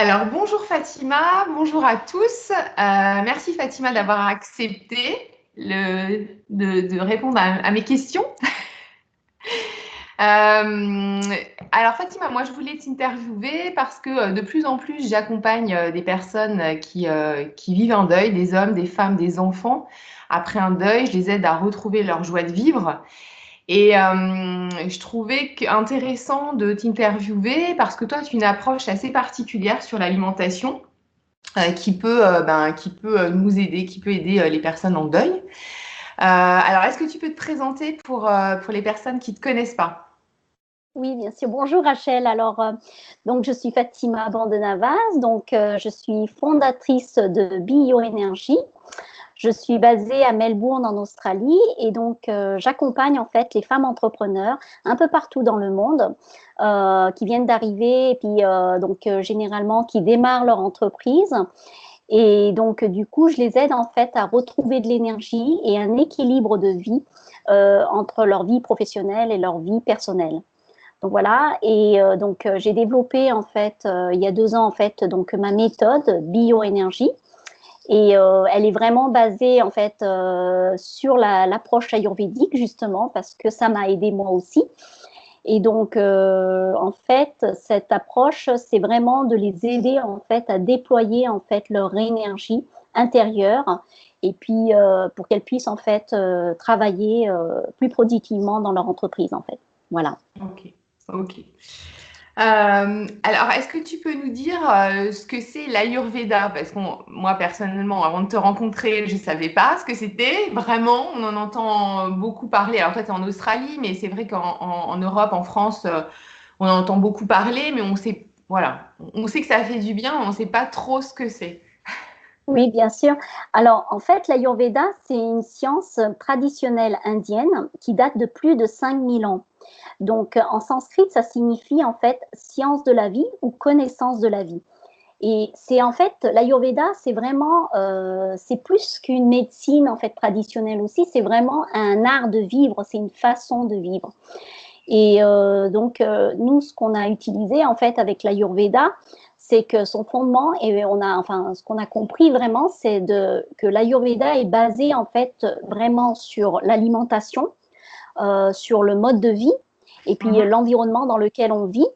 Alors, bonjour Fatima, bonjour à tous. Merci Fatima d'avoir accepté de répondre à mes questions. Euh, alors Fatima, moi je voulais t'interviewer parce que de plus en plus j'accompagne des personnes qui vivent un deuil, des hommes, des femmes, des enfants. Après un deuil, je les aide à retrouver leur joie de vivre. Et je trouvais intéressant de t'interviewer parce que toi tu as une approche assez particulière sur l'alimentation. Qui peut nous aider, qui peut aider les personnes en deuil. Alors, est-ce que tu peux te présenter pour les personnes qui ne te connaissent pas? Oui, bien sûr. Bonjour Rachel. Donc je suis Fatima Bandenavas. Je suis fondatrice de Bioénergie. Je suis basée à Melbourne en Australie j'accompagne en fait les femmes entrepreneurs un peu partout dans le monde qui viennent d'arriver généralement qui démarrent leur entreprise. Du coup, je les aide en fait à retrouver de l'énergie et un équilibre de vie entre leur vie professionnelle et leur vie personnelle. Donc voilà, j'ai développé en fait il y a 2 ans en fait donc ma méthode bioénergie elle est vraiment basée en fait sur l'approche ayurvédique justement parce que ça m'a aidé moi aussi. En fait, cette approche, c'est vraiment de les aider en fait à déployer en fait leur énergie intérieure pour qu'elles puissent en fait travailler plus productivement dans leur entreprise en fait. Voilà. Ok, ok. Alors, est-ce que tu peux nous dire ce que c'est l'Ayurveda? Parce que moi, personnellement, avant de te rencontrer, je ne savais pas ce que c'était. Vraiment, on en entend beaucoup parler. Alors, toi, tu es en Australie, mais c'est vrai qu'en Europe, en France, on en entend beaucoup parler, mais on sait, voilà, on sait que ça fait du bien, mais on ne sait pas trop ce que c'est. Oui, bien sûr. Alors, en fait, l'Ayurveda, c'est une science traditionnelle indienne qui date de plus de 5000 ans. En sanskrit, ça signifie en fait science de la vie ou connaissance de la vie. Et c'est en fait, l'Ayurveda, c'est vraiment, c'est plus qu'une médecine en fait traditionnelle aussi, c'est vraiment un art de vivre, c'est une façon de vivre. Nous, ce qu'on a utilisé en fait avec l'Ayurveda, c'est que son fondement, ce qu'on a compris vraiment, que l'Ayurveda est basé en fait vraiment sur l'alimentation, sur le mode de vie et puis Mhm. l'environnement dans lequel on vit.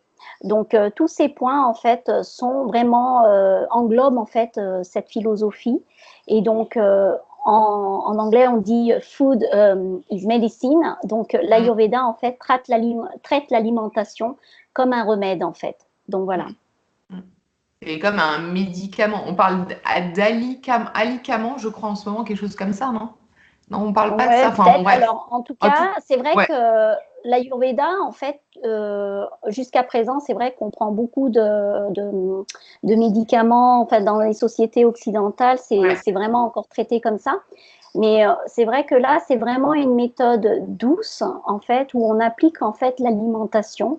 Tous ces points en fait sont vraiment englobent en fait cette philosophie. Et donc en anglais on dit food is medicine. Donc Mm, l'Ayurveda en fait traite l'alimentation comme un remède en fait. Donc voilà. mm, mm. C'est comme un médicament. On parle alicament, je crois, en ce moment, quelque chose comme ça, non? Non, on parle pas de ça. Ouais, Enfin, bon, peut-être. bref. Alors, en tout En tout, cas, c'est vrai ouais, que l'Ayurveda, en fait, jusqu'à présent, c'est vrai qu'on prend beaucoup de médicaments. En fait, dans les sociétés occidentales, ouais. c'est vraiment encore traité comme ça. Mais c'est vrai que là, c'est vraiment une méthode douce, en fait, où on applique en fait l'alimentation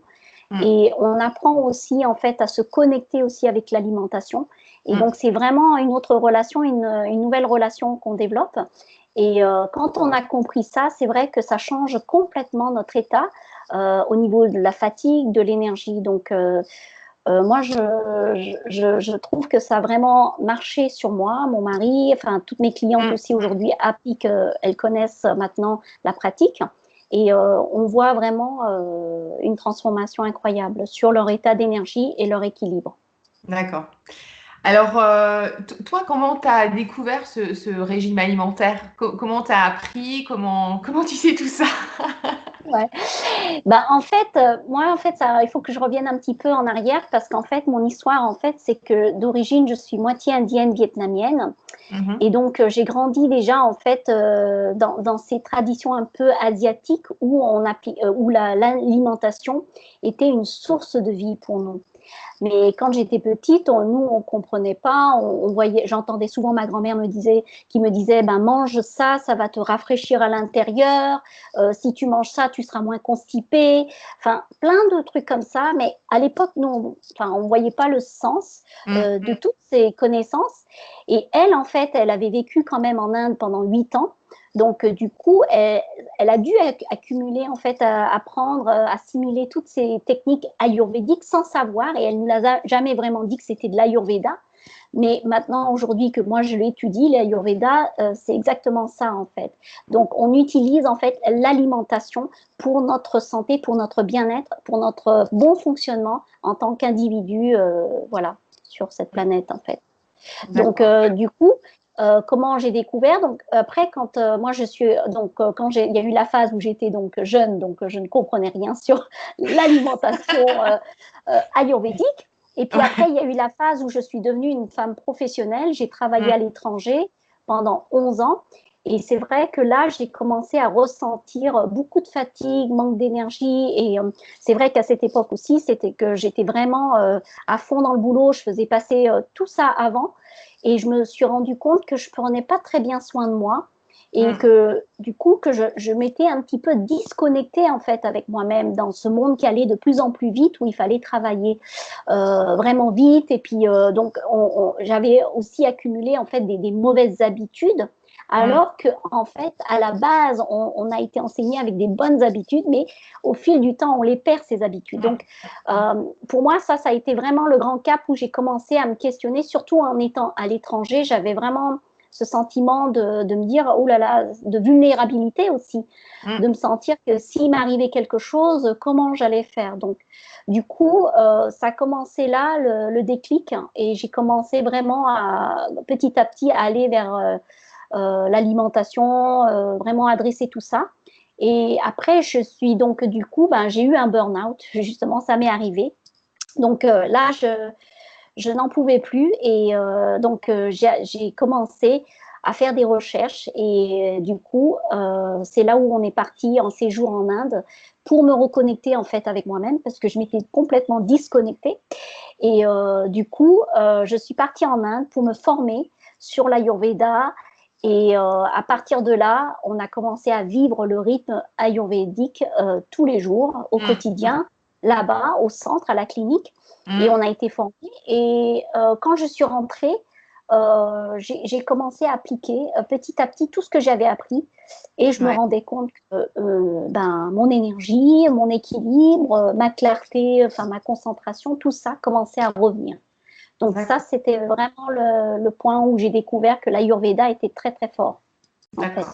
Mm, et on apprend aussi en fait à se connecter aussi avec l'alimentation. Et mm, donc c'est vraiment une autre relation, une nouvelle relation qu'on développe. Quand on a compris ça, c'est vrai que ça change complètement notre état au niveau de la fatigue, de l'énergie. Moi, je trouve que ça a vraiment marché sur moi, mon mari, enfin toutes mes clientes mm, aussi mm. aujourd'hui appliquent, elles connaissent maintenant la pratique on voit vraiment une transformation incroyable sur leur état d'énergie et leur équilibre. D'accord. Alors, toi, comment tu as découvert ce régime alimentaire? Comment tu as appris? Comment tu sais tout ça? Ouais. Bah, en fait, moi, en fait, ça, il faut que je revienne un petit peu en arrière parce qu'en fait, mon histoire, en fait, c'est que d'origine, je suis moitié indienne vietnamienne. Mhm, J'ai grandi déjà en fait dans ces traditions un peu asiatiques où l'alimentation était une source de vie pour nous. Mais quand j'étais petite, nous, on comprenait pas. On voyait, j'entendais souvent ma grand-mère qui me disait, ben mange ça, ça va te rafraîchir à l'intérieur. Si tu manges ça, tu seras moins constipé. Enfin, plein de trucs comme ça. Mais à l'époque, nous, on voyait pas le sens mm, de toutes ces connaissances. Et elle, en fait, elle avait vécu quand même en Inde pendant 8 ans. Donc, du coup, elle a dû accumuler, en fait, apprendre, assimiler toutes ces techniques ayurvédiques sans savoir, et elle ne nous a jamais vraiment dit que c'était de l'ayurveda. Mais maintenant, aujourd'hui que moi je l'étudie, l'ayurveda, c'est exactement ça en fait. Donc, on utilise en fait l'alimentation pour notre santé, pour notre bien-être, pour notre bon fonctionnement en tant qu'individu, voilà, sur cette planète en fait. Donc, du coup, comment j'ai découvert? Donc, après, quand moi je suis, donc, quand il y a eu la phase où j'étais donc jeune, donc je ne comprenais rien sur l'alimentation ayurvédique. Et puis après, il y a eu la phase où je suis devenue une femme professionnelle. J'ai travaillé à l'étranger pendant 11 ans. Et c'est vrai que là, j'ai commencé à ressentir beaucoup de fatigue, manque d'énergie. Et c'est vrai qu'à cette époque aussi, c'était que j'étais vraiment à fond dans le boulot. Je faisais passer tout ça avant. Et je me suis rendu compte que je ne prenais pas très bien soin de moi. Et que du coup, que je m'étais un petit peu disconnectée en fait avec moi-même dans ce monde qui allait de plus en plus vite, où il fallait travailler vraiment vite. Et puis donc, j'avais aussi accumulé en fait des mauvaises habitudes, alors que en fait, à la base, on a été enseigné avec des bonnes habitudes, mais au fil du temps, on les perd ces habitudes. Donc, pour moi, ça a été vraiment le grand cap où j'ai commencé à me questionner, surtout en étant à l'étranger. J'avais vraiment ce sentiment de me dire, oh là là, de vulnérabilité aussi, de me sentir que s'il m'arrivait quelque chose, comment j'allais faire. Donc, du coup, ça a commencé là, le déclic, et j'ai commencé vraiment petit à petit à aller vers l'alimentation, vraiment adresser tout ça. Et après, je suis donc, du coup, j'ai eu un burn-out, justement, ça m'est arrivé. Donc là, je n'en pouvais plus, et donc j'ai commencé à faire des recherches, et du coup c'est là où on est parti en séjour en Inde pour me reconnecter en fait avec moi-même, parce que je m'étais complètement disconnectée. Et du coup je suis partie en Inde pour me former sur l'Ayurveda, et à partir de là on a commencé à vivre le rythme ayurvédique tous les jours au quotidien, là-bas au centre, à la clinique. Et on a été formés. Et quand je suis rentrée, j'ai commencé à appliquer petit à petit tout ce que j'avais appris. Et je me rendais compte que mon énergie, mon équilibre, ma clarté, enfin ma concentration, tout ça commençait à revenir. Donc ça, c'était vraiment le point où j'ai découvert que l'Ayurveda était très très fort, en fait,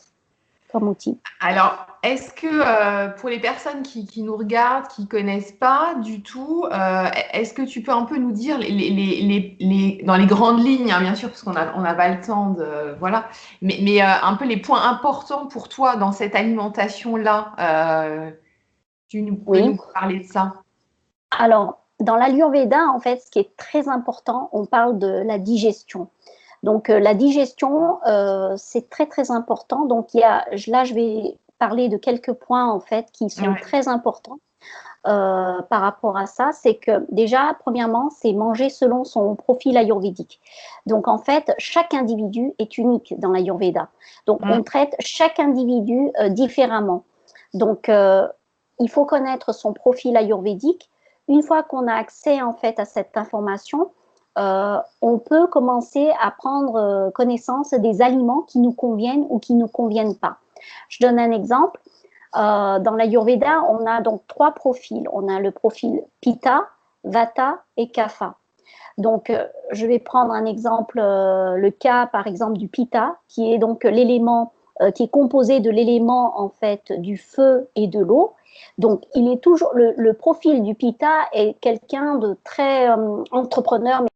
comme outil. Alors, est-ce que pour les personnes qui nous regardent, qui ne connaissent pas du tout, est-ce que tu peux un peu nous dire dans les grandes lignes, hein, bien sûr, parce qu'on n'a pas le temps de, voilà, mais un peu les points importants pour toi dans cette alimentation-là, tu peux nous parler de ça? Alors, dans l'Ayurveda, en fait, ce qui est très important, on parle de la digestion. Donc, la digestion, c'est très, très important. Donc, là, je vais parler de quelques points, en fait, qui sont très importants par rapport à ça. C'est que, déjà, premièrement, c'est manger selon son profil ayurvédique. Donc, en fait, chaque individu est unique dans l'Ayurveda. Donc, on traite chaque individu différemment. Donc, il faut connaître son profil ayurvédique. Une fois qu'on a accès, en fait, à cette information, on peut commencer à prendre connaissance des aliments qui nous conviennent ou qui ne nous conviennent pas. Je donne un exemple. Dans l'Ayurveda, on a donc 3 profils. On a le profil Pitta, Vata et Kapha. Donc, je vais prendre un exemple, le cas par exemple du Pitta, qui est donc l'élément qui est composé de l'élément en fait du feu et de l'eau. Donc, il est toujours le profil du Pitta est quelqu'un de très entrepreneur, mais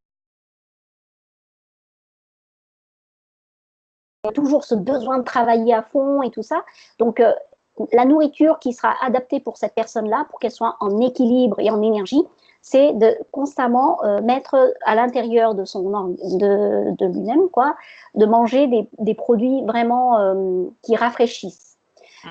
toujours ce besoin de travailler à fond et tout ça. Donc, la nourriture qui sera adaptée pour cette personne-là, pour qu'elle soit en équilibre et en énergie, c'est de constamment mettre à l'intérieur de lui-même, quoi, de manger des produits vraiment qui rafraîchissent.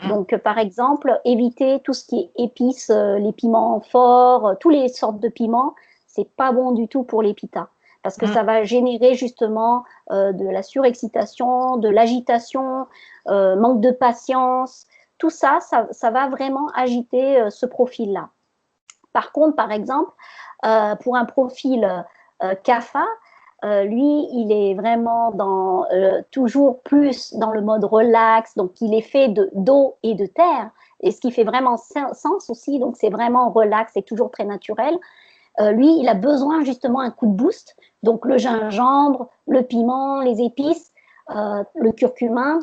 Donc, par exemple, éviter tout ce qui est épices, les piments forts, toutes les sortes de piments, c'est pas bon du tout pour les pitas, parce que ça va générer justement de la surexcitation, de l'agitation, manque de patience. Tout ça, ça va vraiment agiter ce profil-là. Par contre, par exemple, pour un profil Kapha, lui, il est vraiment toujours plus dans le mode relax, donc il est fait d'eau et de terre, et ce qui fait vraiment sens aussi, donc c'est vraiment relax et toujours très naturel. Lui, il a besoin justement un coup de boost, donc le gingembre, le piment, les épices, le curcuma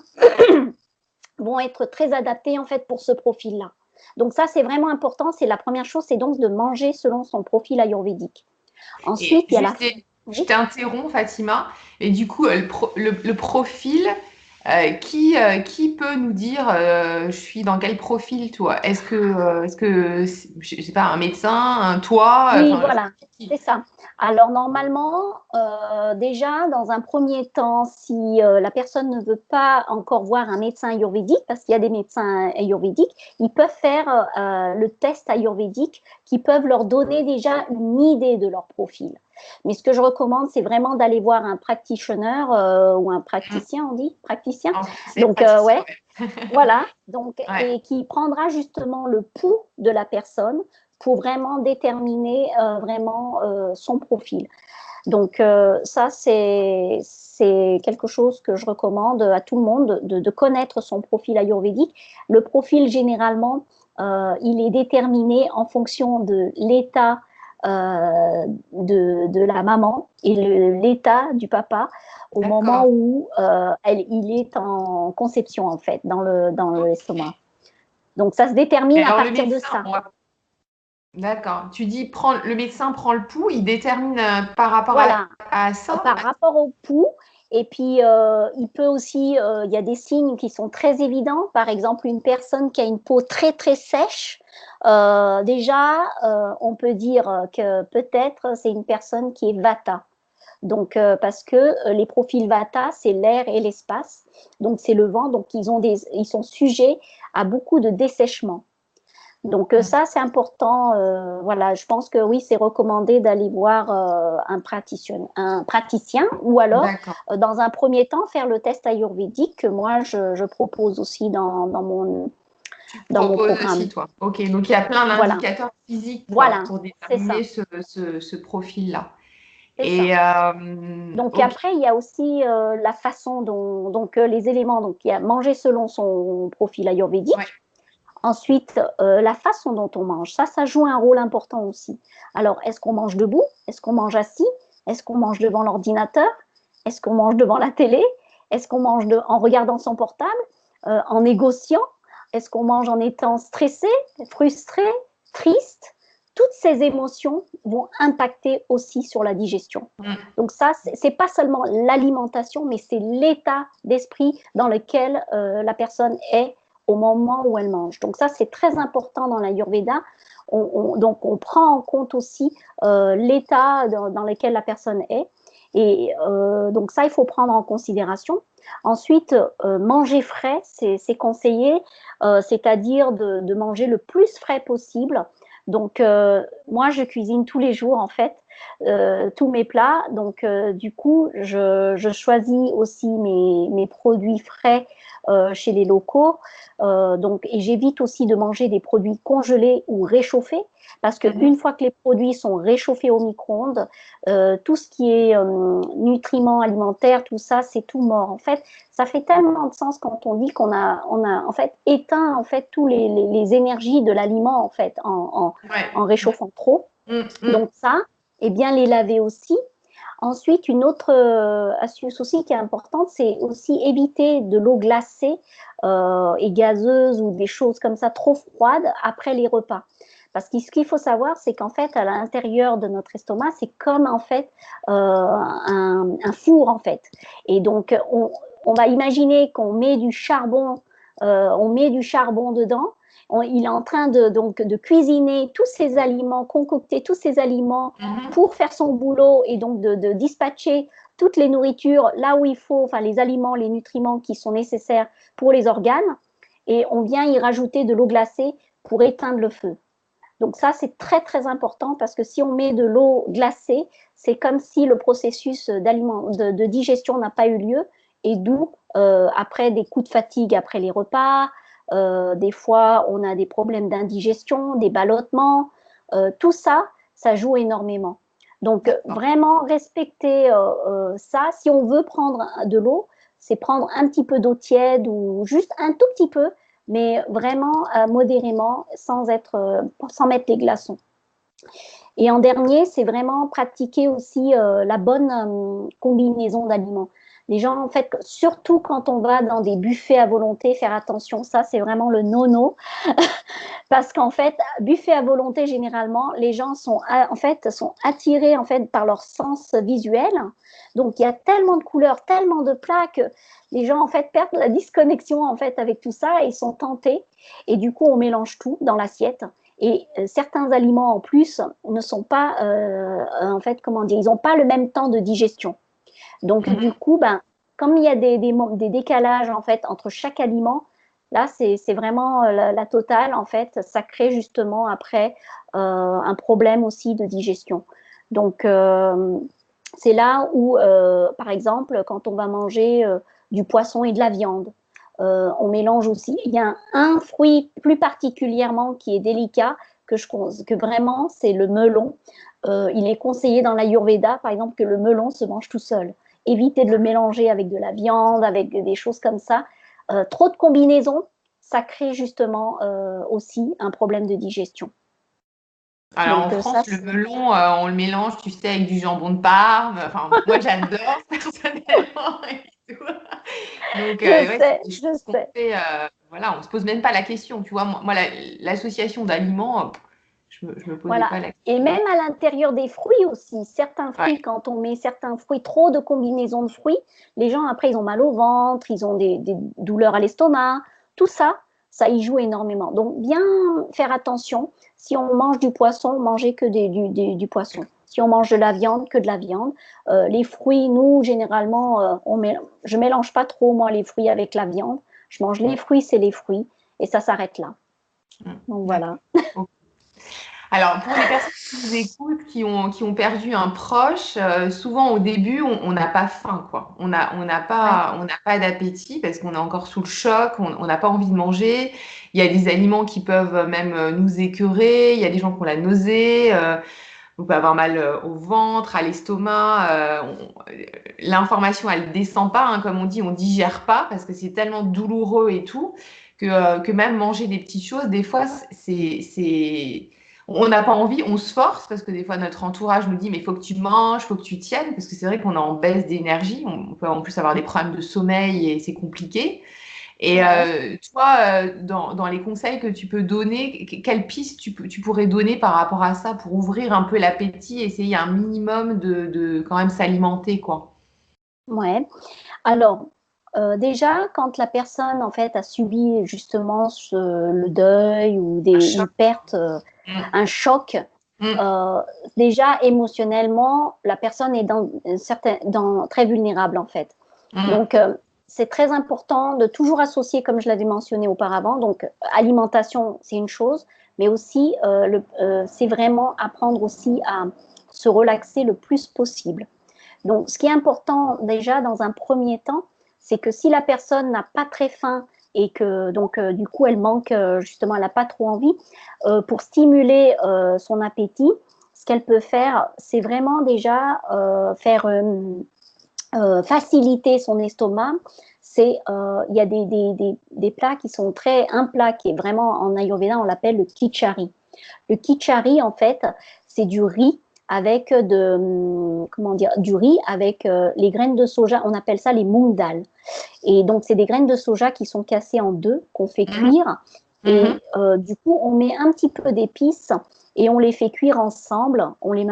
vont être très adaptés en fait pour ce profil-là. Donc ça, c'est vraiment important. C'est la première chose, c'est donc de manger selon son profil ayurvédique. Et Ensuite, il y a la... juste, je Oui. t'interromps, Fatima. Et du coup, le profil, qui peut nous dire, je suis dans quel profil, toi? Je sais pas, un médecin, un toi, Oui, enfin, voilà, c'est ça. Alors normalement, déjà, dans un premier temps, si la personne ne veut pas encore voir un médecin ayurvédique, parce qu'il y a des médecins ayurvédiques, ils peuvent faire le test ayurvédique qui peuvent leur donner déjà une idée de leur profil. Mais ce que je recommande, c'est vraiment d'aller voir un practitioner ou un praticien, on dit, praticien. en français, Donc, praticien, ouais, ouais. voilà, donc, Ouais. et qui prendra justement le pouls de la personne pour vraiment déterminer vraiment son profil. Donc ça, c'est quelque chose que je recommande à tout le monde, de connaître son profil ayurvédique. Le profil, généralement, il est déterminé en fonction de l'état de la maman et l'état du papa au moment D'accord. où il est en conception, en fait, dans l'estomac. Donc, ça se Et détermine à alors, le partir de médecin, ça. d'accord. Tu dis, le médecin prend le pouls, il détermine par rapport Voilà, à ça? par rapport au pouls. Et puis, il peut aussi, il y a des signes qui sont très évidents. Par exemple, une personne qui a une peau très, très sèche, déjà, on peut dire que peut-être c'est une personne qui est vata. Donc, parce que les profils vata, c'est l'air et l'espace. Donc, c'est le vent. Donc, ils sont sujets à beaucoup de dessèchement. Donc ça, c'est important. Voilà, je pense que oui, c'est recommandé d'aller voir un praticien ou alors, D'accord. dans un premier temps, faire le test ayurvédique que moi, je propose aussi Tu dans mon proposes programme. aussi, toi. Ok, donc il y a plein Voilà, d'indicateurs physiques, quoi, voilà, pour c'est déterminer ça, ce profil-là. c'est Et ça. Donc ok, après, il y a aussi la façon donc les éléments, donc il y a manger selon son profil ouais. ayurvédique. Ensuite, la façon dont on mange, ça joue un rôle important aussi. Alors, est-ce qu'on mange debout? Est-ce qu'on mange assis? Est-ce qu'on mange devant l'ordinateur? Est-ce qu'on mange devant la télé? Est-ce qu'on mange en regardant son portable? En négociant? Est-ce qu'on mange en étant stressé, frustré, triste? Toutes ces émotions vont impacter aussi sur la digestion. Mm. Donc ça, c'est pas seulement l'alimentation, mais c'est l'état d'esprit dans lequel la personne est au moment où elle mange. Donc ça, c'est très important dans l'Ayurveda. Donc on prend en compte aussi l'état dans lequel la personne est. Et donc ça, il faut prendre en considération. Ensuite, manger frais, c'est conseillé, c'est-à-dire de manger le plus frais possible. Donc, moi, je cuisine tous les jours, en fait, tous mes plats. Donc, du coup, je choisis aussi mes produits frais chez les locaux. Donc, et j'évite aussi de manger des produits congelés ou réchauffés parce Mhm. qu'une fois que les produits sont réchauffés au micro-ondes, tout ce qui est nutriments alimentaires, tout ça, c'est tout mort. En fait, ça fait tellement de sens quand on dit qu'on a en fait éteint en fait tous les énergies de l'aliment en fait en Ouais. réchauffant trop. Mm, mm. Donc ça, et bien les laver aussi. Ensuite, une autre astuce aussi qui est importante, c'est aussi éviter de l'eau glacée et gazeuse ou des choses comme ça trop froides après les repas. Parce que ce qu'il faut savoir, c'est qu'en fait, à l'intérieur de notre estomac, c'est comme en fait un four en fait. Et donc, on va imaginer qu'on met du charbon, on met du charbon dedans. Il est en train donc, de cuisiner tous ces aliments, concocter tous ces aliments Mhm. pour faire son boulot et donc de dispatcher toutes les nourritures là où il faut, enfin les aliments, les nutriments qui sont nécessaires pour les organes. Et on vient y rajouter de l'eau glacée pour éteindre le feu. Donc ça, c'est très très important parce que si on met de l'eau glacée, c'est comme si le processus de digestion n'a pas eu lieu et d'où après des coups de fatigue après les repas, des fois on a des problèmes d'indigestion, des ballottements, tout ça, ça joue énormément. Donc, vraiment respecter ça. Si on veut prendre de l'eau, c'est prendre un petit peu d'eau tiède ou juste un tout petit peu, mais vraiment modérément, sans mettre les glaçons. Et en dernier, c'est vraiment pratiquer aussi la bonne combinaison d'aliments. Les gens, en fait, surtout quand on va dans des buffets à volonté, faire attention, ça c'est vraiment le no-no. Parce qu'en fait, buffet à volonté, généralement, les gens sont attirés en fait par leur sens visuel. Donc, il y a tellement de couleurs, tellement de plats que les gens en fait perdent la disconnexion en fait avec tout ça et ils sont tentés. Et du coup, on mélange tout dans l'assiette. Et certains aliments en plus ne sont pas, en fait, comment dire, ils n'ont pas le même temps de digestion. Donc, du coup, comme il y a des décalages en fait entre chaque aliment, là, c'est vraiment la totale, en fait. Ça crée justement après un problème aussi de digestion. Donc, c'est là où, par exemple, quand on va manger du poisson et de la viande, on mélange aussi. Il y a un fruit plus particulièrement qui est délicat, que vraiment, c'est le melon. Il est conseillé dans l'Ayurveda, par exemple, que le melon se mange tout seul. Évitez de le mélanger avec de la viande, avec des choses comme ça. Trop de combinaisons, ça crée justement aussi un problème de digestion. Alors en Donc ça, France, le melon, on le mélange, tu sais, avec du jambon de Parme. Enfin, moi j'adore personnellement et tout. Donc, je ouais, c'est sais, des je choses qu'on sais. fait. Voilà, on se pose même pas la question. Tu vois, moi l'association d'aliments, je me posais Voilà. pas la Et question. même à l'intérieur des fruits aussi, certains Ouais. fruits, quand on met certains fruits, trop de combinaisons de fruits, les gens après ils ont mal au ventre, ils ont des douleurs à l'estomac, tout ça, ça y joue énormément. Donc bien faire attention, si on mange du poisson, manger que du poisson. Si on mange de la viande, que de la viande. Les fruits, nous, généralement, je mélange pas trop, moi, les fruits avec la viande. Je mange les fruits, c'est les fruits, et ça s'arrête là. Donc D'accord. voilà. Ok. Alors, pour les personnes qui nous écoutent, qui ont perdu un proche, souvent au début, on n'a pas faim, quoi. Ouais. On n'a pas d'appétit parce qu'on est encore sous le choc, on n'a pas envie de manger. Il y a des aliments qui peuvent même nous écœurer. Il y a des gens qui ont la nausée. On peut avoir mal au ventre, à l'estomac. L'information, elle descend pas, hein, comme on dit, on digère pas parce que c'est tellement douloureux et tout que même manger des petites choses, des fois, on n'a pas envie, on se force parce que des fois notre entourage nous dit mais il faut que tu manges, il faut que tu tiennes parce que c'est vrai qu'on est en baisse d'énergie, on peut en plus avoir des problèmes de sommeil et c'est compliqué. Et Ouais. toi, dans les conseils que tu peux donner, quelles pistes tu pourrais donner par rapport à ça pour ouvrir un peu l'appétit, essayer un minimum de quand même s'alimenter, quoi. Ouais. Alors, déjà, quand la personne en fait a subi justement le deuil ou Un une choc. perte, Mm, un choc, mm, euh, déjà émotionnellement, la personne est très vulnérable en fait. mm. Donc, c'est très important de toujours associer, comme je l'avais mentionné auparavant, donc alimentation, c'est une chose, mais aussi, c'est vraiment apprendre aussi à se relaxer le plus possible. Donc, ce qui est important déjà dans un premier temps, c'est que si la personne n'a pas très faim et que donc du coup elle manque justement, elle n'a pas trop envie, pour stimuler son appétit, ce qu'elle peut faire, c'est vraiment déjà faire faciliter son estomac. Il y a des plats qui sont un plat qui est vraiment en Ayurveda, on l'appelle le kichari. Le kichari, en fait, c'est du riz avec comment dire, du riz avec les graines de soja. On appelle ça les mung dal. Et donc, c'est des graines de soja qui sont cassées en deux, qu'on fait Mhm, cuire. mhm. Et du coup, on met un petit peu d'épices et on les fait cuire ensemble. On les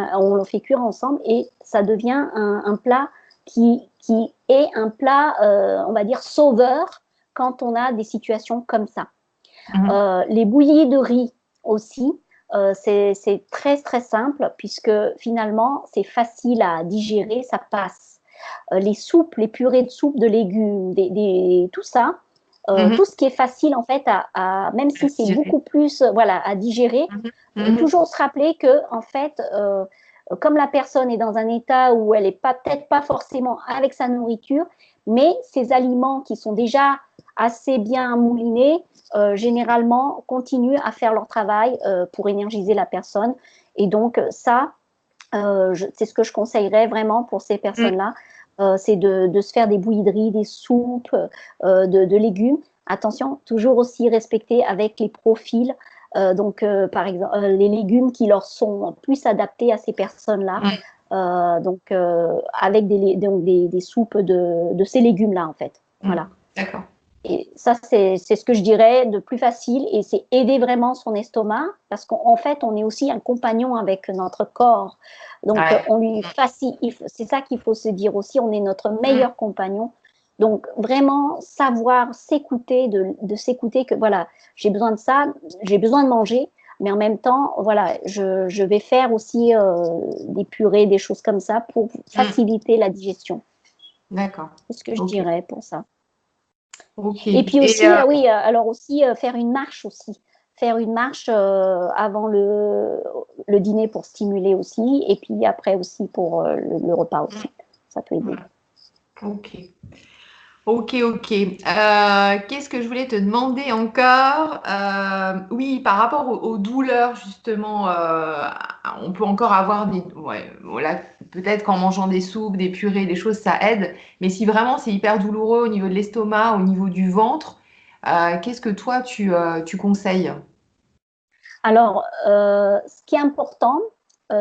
fait cuire ensemble et ça devient un plat qui est un plat, on va dire, sauveur quand on a des situations comme ça. Mhm. Les bouillies de riz aussi, c'est très très simple puisque finalement c'est facile à digérer, ça passe. Les soupes, les purées de soupe, de légumes, tout ça, Mhm. tout ce qui est facile en fait même si c'est Attirer. beaucoup plus voilà, à digérer, Mhm, mhm. toujours se rappeler que en fait, comme la personne est dans un état où elle n'est peut-être pas forcément avec sa nourriture, mais ces aliments qui sont déjà assez bien moulinés, généralement continuent à faire leur travail pour énergiser la personne. Et donc ça, C'est ce que je conseillerais vraiment pour ces personnes-là. C'est de se faire des bouillies de riz, des soupes, de légumes. Attention, toujours aussi respecter avec les profils. Donc, par exemple, les légumes qui leur sont plus adaptés à ces personnes-là. Donc, avec des soupes de ces légumes-là, en fait. Voilà. D'accord. Et ça, c'est ce que je dirais de plus facile, et c'est aider vraiment son estomac, parce qu'en fait, on est aussi un compagnon avec notre corps. Donc, on lui facilite, c'est ça qu'il faut se dire aussi, on est notre meilleur compagnon. Donc, vraiment savoir s'écouter, de s'écouter que voilà, j'ai besoin de ça, j'ai besoin de manger, mais en même temps, voilà, je vais faire aussi des purées, des choses comme ça pour faciliter la digestion. D'accord. C'est ce que je dirais pour ça. Ok. Et puis aussi, oui, alors aussi faire une marche aussi. Faire une marche avant le dîner pour stimuler aussi, et puis après aussi pour le repas aussi. Ça peut aider. Ok. Ok, ok. Qu'est-ce que je voulais te demander encore? Oui, par rapport aux douleurs, justement, on peut encore avoir des... Ouais, voilà, peut-être qu'en mangeant des soupes, des purées, des choses, ça aide. Mais si vraiment c'est hyper douloureux au niveau de l'estomac, au niveau du ventre, qu'est-ce que toi, tu conseilles? Alors, ce qui est important,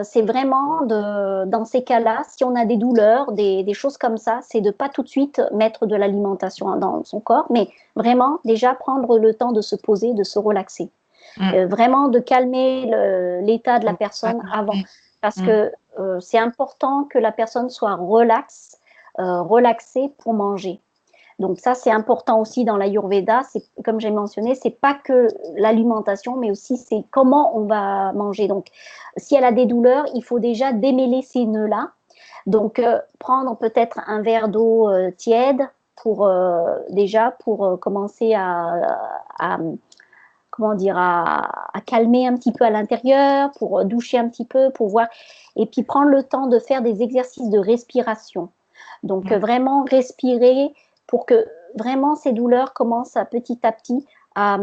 c'est vraiment dans ces cas-là, si on a des douleurs, des choses comme ça, c'est de ne pas tout de suite mettre de l'alimentation dans son corps, mais vraiment déjà prendre le temps de se poser, de se relaxer. Vraiment de calmer l'état de la personne avant. Parce que c'est important que la personne soit relaxée pour manger. Donc ça, c'est important aussi dans l'Ayurveda. C'est, comme j'ai mentionné, c'est pas que l'alimentation, mais aussi c'est comment on va manger. Donc, si elle a des douleurs, il faut déjà démêler ces nœuds-là. Donc, prendre peut-être un verre d'eau tiède pour déjà pour commencer à comment dire à calmer un petit peu à l'intérieur, pour doucher un petit peu, pour voir, et puis prendre le temps de faire des exercices de respiration. Donc, vraiment respirer pour que vraiment ces douleurs commencent petit à petit à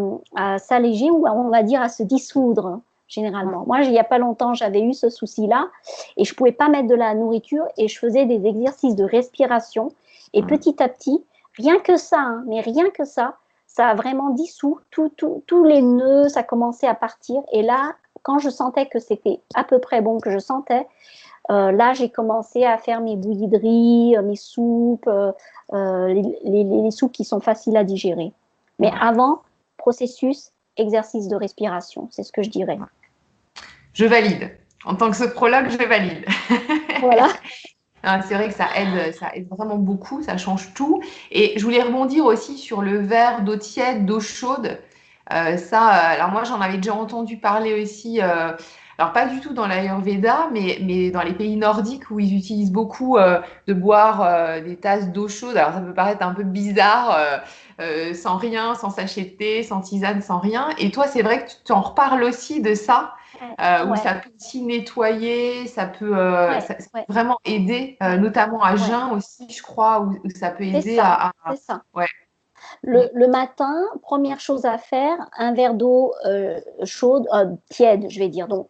s'alléger, ou on va dire à se dissoudre généralement. Moi, il n'y a pas longtemps, j'avais eu ce souci-là et je ne pouvais pas mettre de la nourriture et je faisais des exercices de respiration et petit à petit, rien que ça, hein, mais rien que ça a vraiment dissous tous les nœuds, ça commençait à partir, et là, quand je sentais que c'était à peu près bon, que je sentais, là, j'ai commencé à faire mes bouillies de riz, mes soupes, les soupes qui sont faciles à digérer. Mais avant, processus, exercice de respiration, c'est ce que je dirais. Je valide. En tant que sophrologue, je valide. Voilà. C'est vrai que ça aide vraiment beaucoup, ça change tout. Et je voulais rebondir aussi sur le verre d'eau tiède, d'eau chaude. Alors moi, j'en avais déjà entendu parler aussi. Alors pas du tout dans l'Ayurveda, mais dans les pays nordiques où ils utilisent beaucoup de boire des tasses d'eau chaude. Alors ça peut paraître un peu bizarre, sans rien, sans sachet de thé, sans tisane, sans rien. Et toi, c'est vrai que tu t'en reparles aussi de ça. Où ça peut aussi nettoyer, ça peut vraiment aider, notamment à jeun aussi, je crois, où ça peut aider c'est ça. Ouais. Le matin, première chose à faire, un verre d'eau chaude, tiède, je vais dire. Donc,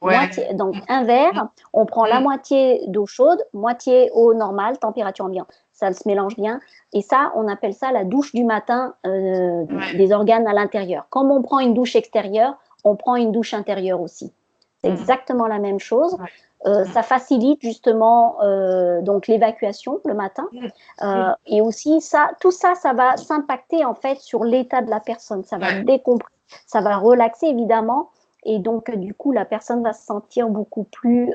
donc un verre, on prend la moitié d'eau chaude, moitié eau normale, température ambiante. Ça se mélange bien. Et ça, on appelle ça la douche du matin des organes à l'intérieur. Comme on prend une douche extérieure, on prend une douche intérieure aussi. C'est exactement la même chose. Ça facilite justement donc l'évacuation le matin, et aussi tout ça va s'impacter en fait sur l'état de la personne. Ça va décompresser, ça va relaxer évidemment, et donc du coup la personne va se sentir beaucoup plus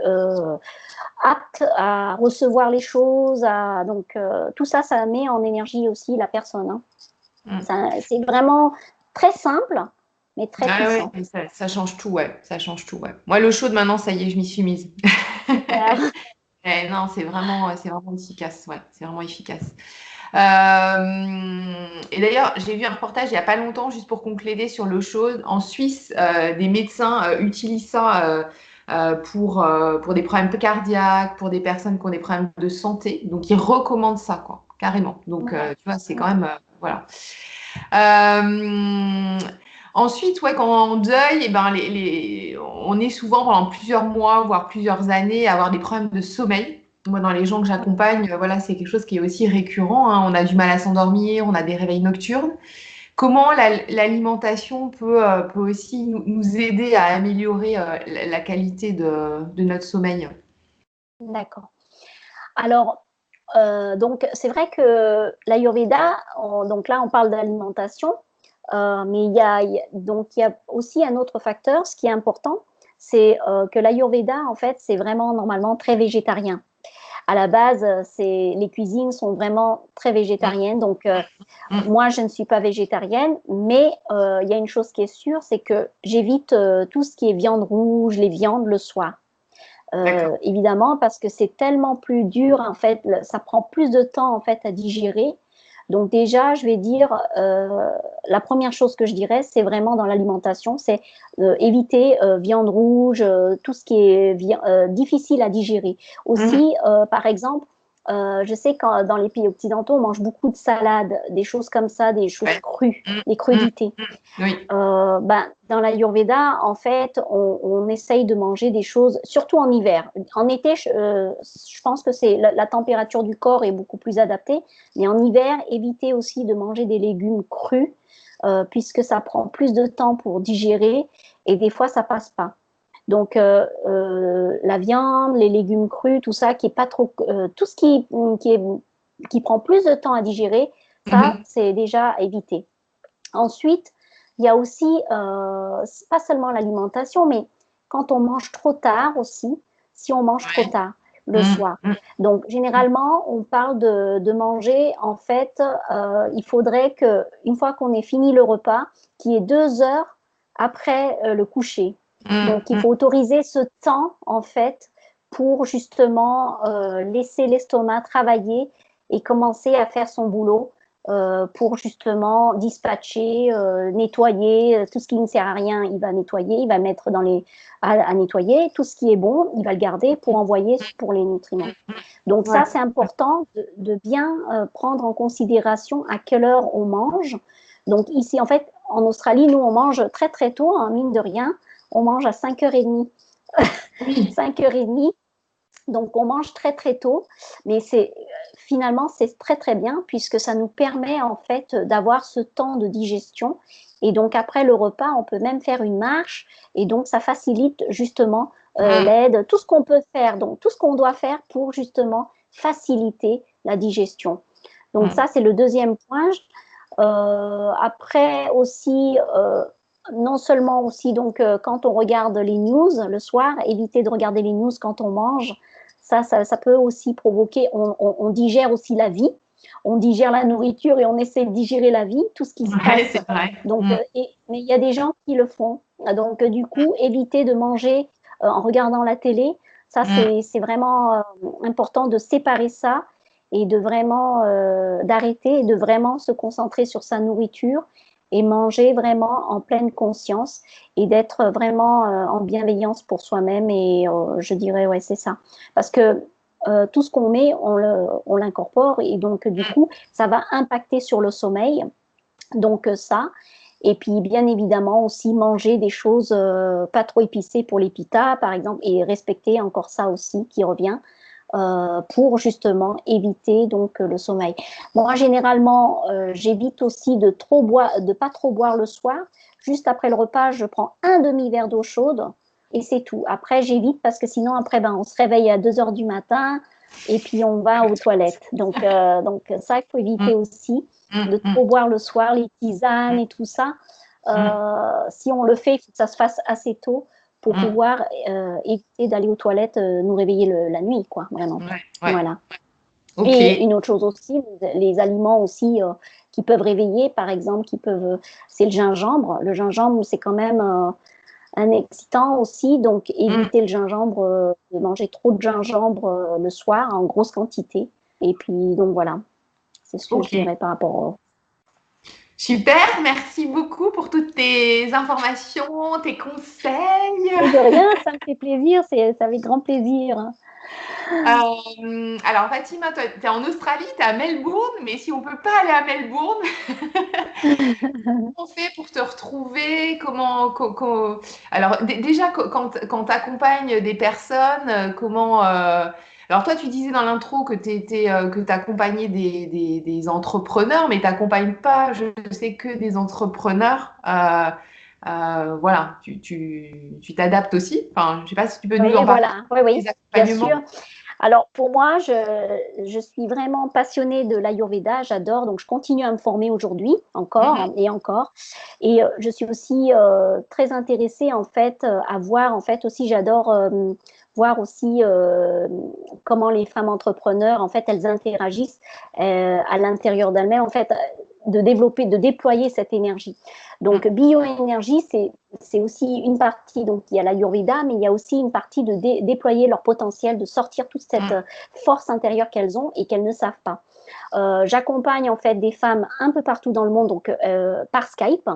apte à recevoir les choses. Donc tout ça, ça met en énergie aussi la personne. C'est vraiment très simple, mais très puissant. Ouais, ça change tout, ça change tout, Moi, l'eau chaude, maintenant, ça y est, je m'y suis mise. Non, c'est vraiment efficace, c'est vraiment efficace. Et d'ailleurs, j'ai vu un reportage il n'y a pas longtemps, juste pour conclure sur l'eau chaude. En Suisse, des médecins utilisent ça pour des problèmes cardiaques, pour des personnes qui ont des problèmes de santé. Donc, ils recommandent ça, quoi, carrément. Donc, tu vois, c'est quand même... voilà. Ensuite, ouais, quand on deuil, eh ben, on est souvent pendant plusieurs mois, voire plusieurs années, à avoir des problèmes de sommeil. Moi, dans les gens que j'accompagne, voilà, c'est quelque chose qui est aussi récurrent, hein. On a du mal à s'endormir, on a des réveils nocturnes. Comment l'alimentation peut aussi nous aider à améliorer la qualité de notre sommeil? D'accord. Alors, donc, c'est vrai que l'Ayurveda, donc là, on parle d'alimentation, mais donc, il y a aussi un autre facteur, ce qui est important, c'est que l'Ayurveda, en fait, c'est vraiment normalement très végétarien. À la base, les cuisines sont vraiment très végétariennes. Donc, Mm. moi, je ne suis pas végétarienne, mais il y a une chose qui est sûre, c'est que j'évite tout ce qui est viande rouge, les viandes le soir. D'accord. Évidemment, parce que c'est tellement plus dur, en fait, ça prend plus de temps, en fait, à digérer. Donc déjà, je vais dire, la première chose que je dirais, c'est vraiment dans l'alimentation, c'est éviter viande rouge, tout ce qui est difficile à digérer. Mm. Aussi, par exemple, je sais que dans les pays occidentaux, on mange beaucoup de salades, des choses comme ça, des choses Ouais. crues, Mm. des Mm. crudités. Oui. Dans l'Ayurveda, en fait, on essaye de manger des choses, surtout en hiver. En été, je pense que la température du corps est beaucoup plus adaptée, mais en hiver, évitez aussi de manger des légumes crus, puisque ça prend plus de temps pour digérer et des fois, ça passe pas. Donc, la viande, les légumes crus, tout ça, qui est pas trop, tout ce qui prend plus de temps à digérer, ça, Mhm. c'est déjà à éviter. Ensuite, il y a aussi, pas seulement l'alimentation, mais quand on mange trop tard aussi, si on mange trop Ouais. tard le Mm. soir. Mm. Donc, généralement, on parle de manger, en fait, il faudrait que, une fois qu'on ait fini le repas, qu'il y ait 2 heures après le coucher. Mm. Donc, il Mm. faut autoriser ce temps, en fait, pour justement laisser l'estomac travailler et commencer à faire son boulot pour justement dispatcher, nettoyer tout ce qui ne sert à rien, il va nettoyer, il va mettre à nettoyer. Tout ce qui est bon, il va le garder pour envoyer pour les nutriments. Donc ça, Ouais. c'est important de bien prendre en considération à quelle heure on mange. Donc ici, en fait, en Australie, nous, on mange très très tôt, hein, mine de rien. On mange à 5h30. Oui. 5h30, donc, on mange très, très tôt, mais finalement, c'est très, très bien puisque ça nous permet en fait d'avoir ce temps de digestion. Et donc, après le repas, on peut même faire une marche et donc, ça facilite justement Mm. l'aide, tout ce qu'on peut faire, donc tout ce qu'on doit faire pour justement faciliter la digestion. Donc, Mm. ça, c'est le deuxième point. Après aussi, non seulement aussi donc quand on regarde les news le soir, éviter de regarder les news quand on mange. Ça peut aussi provoquer, on digère aussi la vie, on digère la nourriture et on essaie de digérer la vie, tout ce qui se Ouais, passe. c'est vrai. Donc, Mm. mais il y a des gens qui le font. Donc, du coup, éviter de manger en regardant la télé, ça Mm. c'est vraiment important de séparer ça et de vraiment d'arrêter et de vraiment se concentrer sur sa nourriture et manger vraiment en pleine conscience et d'être vraiment en bienveillance pour soi-même. Et je dirais, ouais, c'est ça. Parce que tout ce qu'on met, on l'incorpore et donc du coup, ça va impacter sur le sommeil. Donc ça. Et puis bien évidemment aussi manger des choses pas trop épicées pour les pitas, par exemple, et respecter encore ça aussi qui revient pour justement éviter donc le sommeil. Moi généralement j'évite aussi de pas trop boire le soir. Juste après le repas, je prends un demi-verre d'eau chaude et c'est tout. Après j'évite parce que sinon après on se réveille à 2 heures du matin et puis on va aux toilettes. Donc ça il faut éviter Mm. aussi de Mm. trop boire le soir, les tisanes et tout ça. Mm. Si on le fait, il faut que ça se fasse assez tôt pour Mm. pouvoir éviter d'aller aux toilettes, nous réveiller la nuit, quoi, vraiment. Ouais. Ouais. Voilà. Ok. Et une autre chose aussi, les aliments aussi qui peuvent réveiller, par exemple, c'est le gingembre. Le gingembre, c'est quand même un excitant aussi, donc Mm. éviter le gingembre, de manger trop de gingembre le soir en grosse quantité. Et puis, donc voilà, c'est ce que je Ok. dirais par rapport Super. Merci beaucoup pour toutes tes informations, tes conseils. Et de rien, ça me fait plaisir, ça avec grand plaisir. Alors Fatima, toi, tu es en Australie, tu es à Melbourne, mais si on peut pas aller à Melbourne, comment on fait pour te retrouver? Alors déjà, quand tu accompagnes des personnes, comment... Alors toi, tu disais dans l'intro que tu accompagnais des entrepreneurs, mais tu n'accompagnes pas, je sais, que des entrepreneurs. Voilà, tu t'adaptes aussi. Enfin, je sais pas si tu peux nous Oui, en parler, voilà, oui, oui, des bien accompagnements. sûr. Alors pour moi, je suis vraiment passionnée de l'Ayurveda, j'adore, donc je continue à me former aujourd'hui, encore Mhm. et encore. Et je suis aussi très intéressée en fait à voir, en fait aussi, j'adore voir aussi comment les femmes entrepreneurs, en fait, elles interagissent à l'intérieur d'elles-mêmes, en fait, de développer, de déployer cette énergie. Donc bioénergie, c'est aussi une partie, donc il y a l'Ayurveda, mais il y a aussi une partie de déployer leur potentiel, de sortir toute cette Mhm. force intérieure qu'elles ont et qu'elles ne savent pas. J'accompagne en fait des femmes un peu partout dans le monde, donc par Skype.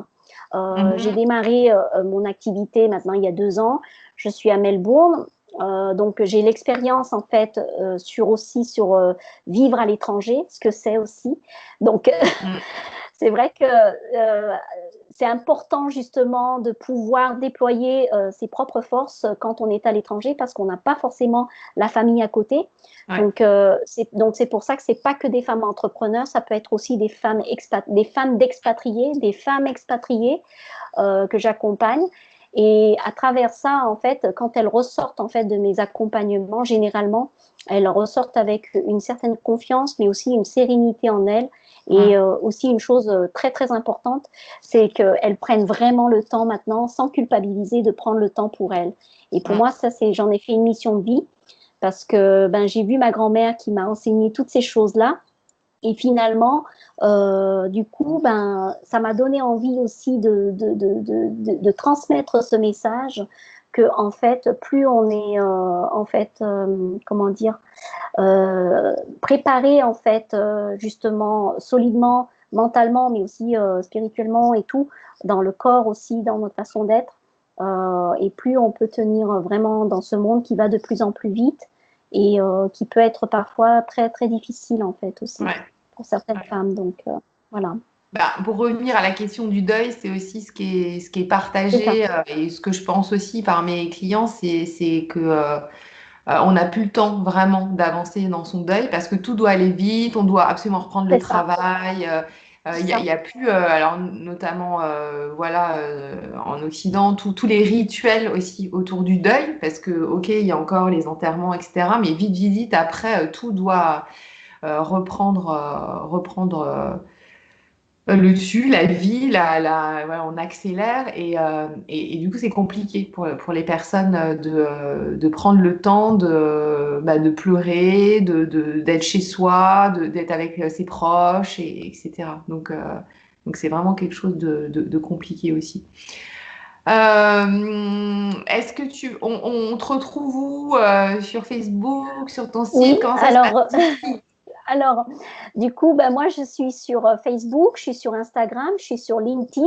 J'ai Mhm. démarré mon activité maintenant il y a 2 ans. Je suis à Melbourne. Donc j'ai l'expérience en fait sur vivre à l'étranger, ce que c'est aussi. Donc Mhm. c'est vrai que c'est important justement de pouvoir déployer ses propres forces quand on est à l'étranger parce qu'on n'a pas forcément la famille à côté. Ouais. Donc c'est pour ça que c'est pas que des femmes entrepreneurs, ça peut être aussi des femmes d'expatriés, des femmes expatriées que j'accompagne. Et à travers ça, en fait, quand elles ressortent en fait de mes accompagnements, généralement, elles ressortent avec une certaine confiance, mais aussi une sérénité en elles. Et Mhm. aussi une chose très très importante, c'est qu'elles prennent vraiment le temps maintenant, sans culpabiliser, de prendre le temps pour elles. Et pour moi, ça, j'en ai fait une mission de vie parce que ben, j'ai vu ma grand-mère qui m'a enseigné toutes ces choses-là. Et finalement, du coup, ben, ça m'a donné envie aussi de transmettre ce message que, en fait, plus on est, en fait, comment dire, préparé, en fait, justement, solidement, mentalement, mais aussi spirituellement et tout, dans le corps aussi, dans notre façon d'être, et plus on peut tenir vraiment dans ce monde qui va de plus en plus vite et qui peut être parfois très, très difficile, en fait, aussi Ouais. pour certaines Ouais. femmes. Donc, voilà. Bah, pour revenir à la question du deuil, c'est aussi ce qui est C'est ça. partagé et ce que je pense aussi par mes clients, c'est que on n'a plus le temps vraiment d'avancer dans son deuil parce que tout doit aller vite, on doit absolument reprendre le C'est ça. travail. C'est Il ça. y a plus, alors notamment voilà, en Occident, tous les rituels aussi autour du deuil parce que ok, il y a encore les enterrements, etc. Mais vite, vite, vite, après, tout doit reprendre. Le dessus, la vie, voilà, on accélère et du coup c'est compliqué pour les personnes de prendre le temps de pleurer, d'être chez soi, d'être avec ses proches, etc. Donc c'est vraiment quelque chose de compliqué aussi. Est-ce que on te retrouve où sur Facebook, sur ton site? Oui, Comment ça se passe? alors, du coup, ben, moi, je suis sur Facebook, je suis sur Instagram, je suis sur LinkedIn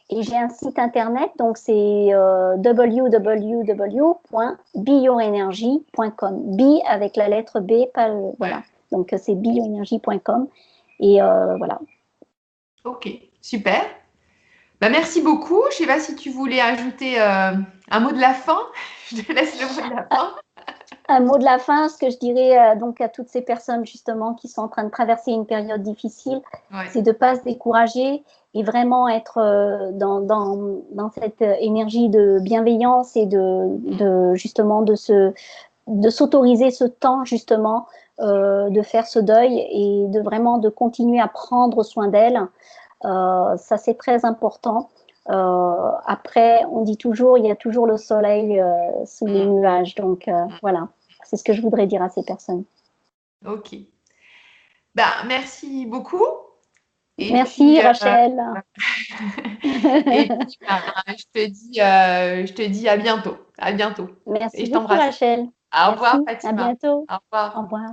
et j'ai un site internet, donc c'est www.bioenergie.com. Bi avec la lettre B, pas Ouais. voilà. Donc, c'est bioenergie.com et voilà. Ok, super. Bah, merci beaucoup. Je sais pas si tu voulais ajouter un mot de la fin. Je te laisse le mot de la fin. Un mot de la fin, ce que je dirais donc à toutes ces personnes justement qui sont en train de traverser une période difficile, Ouais. c'est de ne pas se décourager et vraiment être dans cette énergie de bienveillance et justement de s'autoriser ce temps justement de faire ce deuil et de vraiment de continuer à prendre soin d'elle. Ça c'est très important. Après, on dit toujours, il y a toujours le soleil sous les Mm, nuages. Donc mm. voilà, c'est ce que je voudrais dire à ces personnes. Ok. Bah, merci beaucoup. Et Merci puis, Rachel. et puis bah, je te dis à bientôt. À bientôt. Et Merci je beaucoup t'embrasse. Rachel. Au revoir, Merci, à Fatima. bientôt. Au Au revoir. revoir.